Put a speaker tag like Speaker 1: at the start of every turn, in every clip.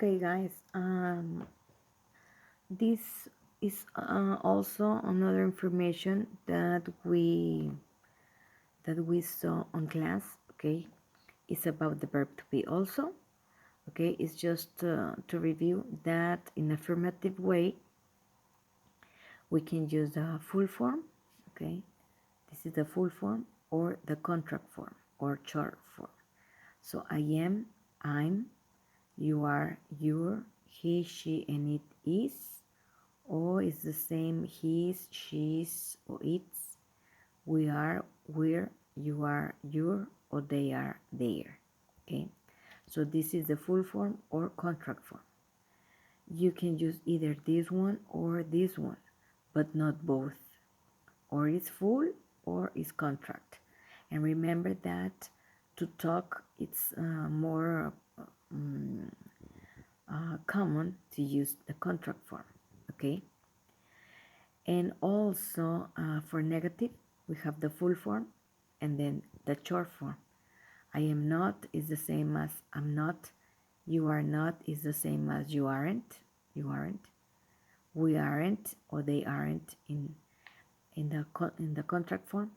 Speaker 1: Okay, guys, this is also another information that we saw on class. Okay, it's about the verb to be also. Okay, it's just to review that in affirmative way we can use the full form. Okay, this is the full form or the contract form or short form. So I am, I'm, you are, you're, he, she, and it is. Or it's the same his, she's, or its. We are, we're, you are, you're, or they are, there. Okay? So this is the full form or contract form. You can use either this one or this one, but not both. Or it's full or it's contract. And remember that to talk, it's more common to use the contract form. Okay? And also for negative, we have the full form and then the short form. I am not is the same as I'm not. You are not is the same as you aren't. You aren't. We aren't or they aren't in the contract form.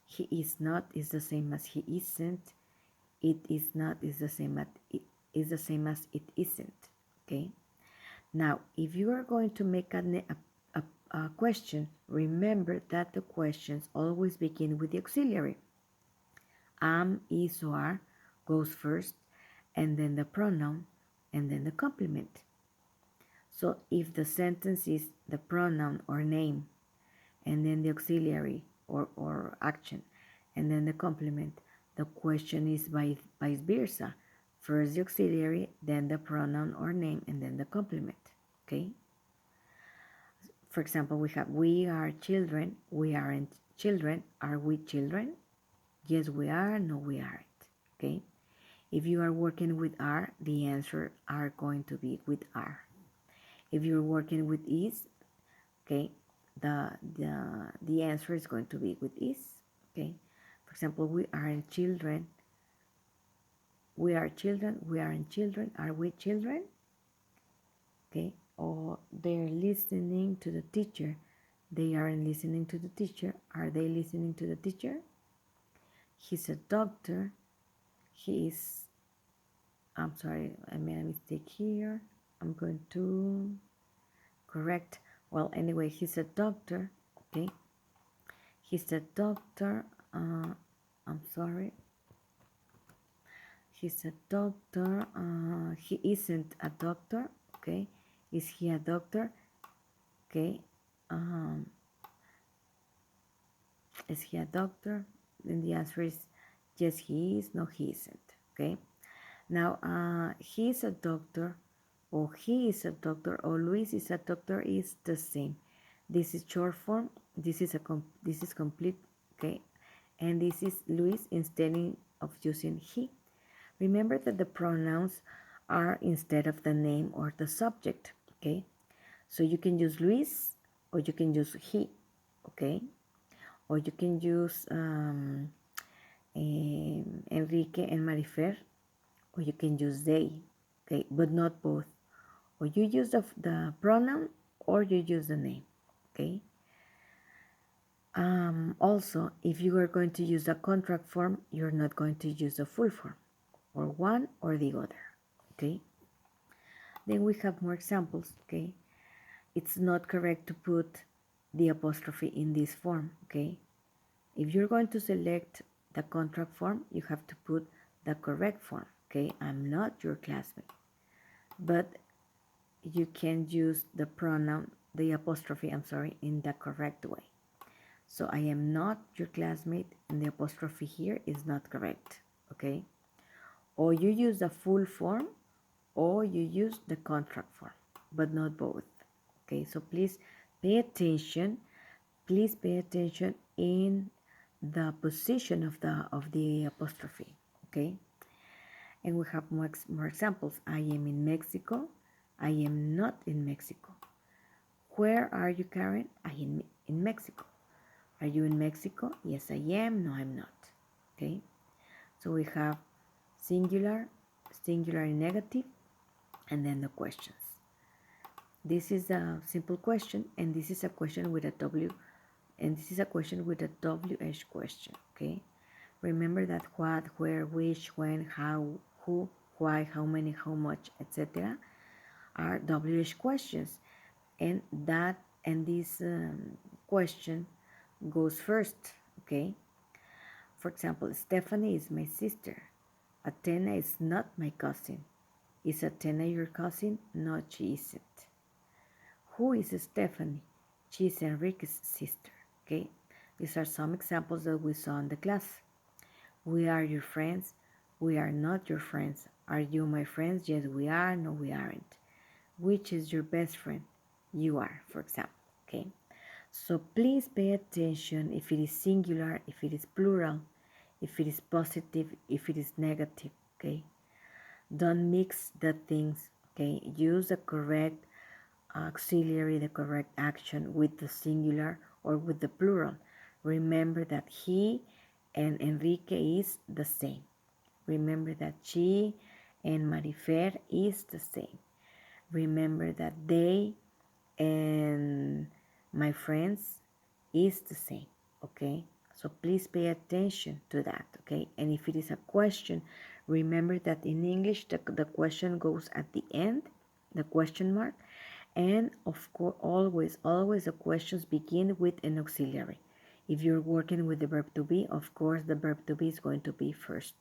Speaker 1: He is not is the same as he isn't. It is not is the same as it isn't. Okay. Now, if you are going to make a question, remember that the questions always begin with the auxiliary. Am, is, or are goes first, and then the pronoun, and then the complement. So if the sentence is the pronoun or name, and then the auxiliary or action, and then the complement, the question is vice versa. First the auxiliary, then the pronoun or name, and then the complement. Okay? For example, we have we are children, we aren't children, are we children? Yes, we are, no, we aren't. Okay? If you are working with are, the answer are going to be with are. If you're working with is, okay, the answer is going to be with is. Okay? For example, we aren't children, we are children, we aren't children, are we children? Okay? Or they're listening to the teacher. They aren't listening to the teacher. Are they listening to the teacher? He's a doctor. He is, I'm sorry, I made a mistake here. I'm going to correct. Well, anyway, he's a doctor. Okay. He's a doctor. I'm sorry. He's a doctor. He isn't a doctor. Okay. Is he a doctor? Okay. Is he a doctor? Then the answer is yes, he is. No, he isn't. Okay. Now, he is a doctor, or he is a doctor, or Luis is a doctor is the same. This is short form. This is complete. Okay, and this is Luis instead of using he. Remember that the pronouns are instead of the name or the subject. Okay, so you can use Luis or you can use he. Okay, or you can use Enrique and Marifer, or you can use they, okay, but not both. Or you use the pronoun or you use the name, okay. Also, if you are going to use the contract form, you're not going to use the full form, or one or the other, okay. Then we have more examples, okay. It's not correct to put the apostrophe in this form, okay. If you're going to select the contract form, you have to put the correct form, okay. I'm not your classmate, but you can use the pronoun, the apostrophe, I'm sorry, in the correct way. So I am not your classmate, and the apostrophe here is not correct, okay? Or you use the full form, or you use the contract form, but not both, okay? So please pay attention. Please pay attention in the position of the apostrophe, okay? And we have more examples. I am in Mexico. I am not in Mexico. Where are you, Karen? I am in Mexico. Are you in Mexico? Yes, I am. No, I'm not. Okay. So we have singular, singular and negative, and then the questions. This is a simple question, and this is a question with a W, and this is a question with a WH question, okay? Remember that what, where, which, when, how, who, why, how many, how much, etc. are WH questions, and this question goes first, okay? For example, Stephanie is my sister. Athena is not my cousin. Is Athena your cousin? No, she isn't. Who is Stephanie? She is Enrique's sister. Okay, these are some examples that we saw in the class. We are your friends. We are not your friends. Are you my friends? Yes, we are. No, we aren't. Which is your best friend? You are, for example. Okay, so please pay attention if it is singular, if it is plural, if it is positive, if it is negative. Okay, don't mix the things. Okay, use the correct auxiliary, the correct action with the singular or with the plural. Remember that he and Enrique is the same. Remember that she and Marifer is the same. Remember that they and my friends is the same. Okay, so please pay attention to that. Okay, and if it is a question, remember that in English the question goes at the end, the question mark, and of course always the questions begin with an auxiliary. If you're working with the verb to be, of course the verb to be is going to be first.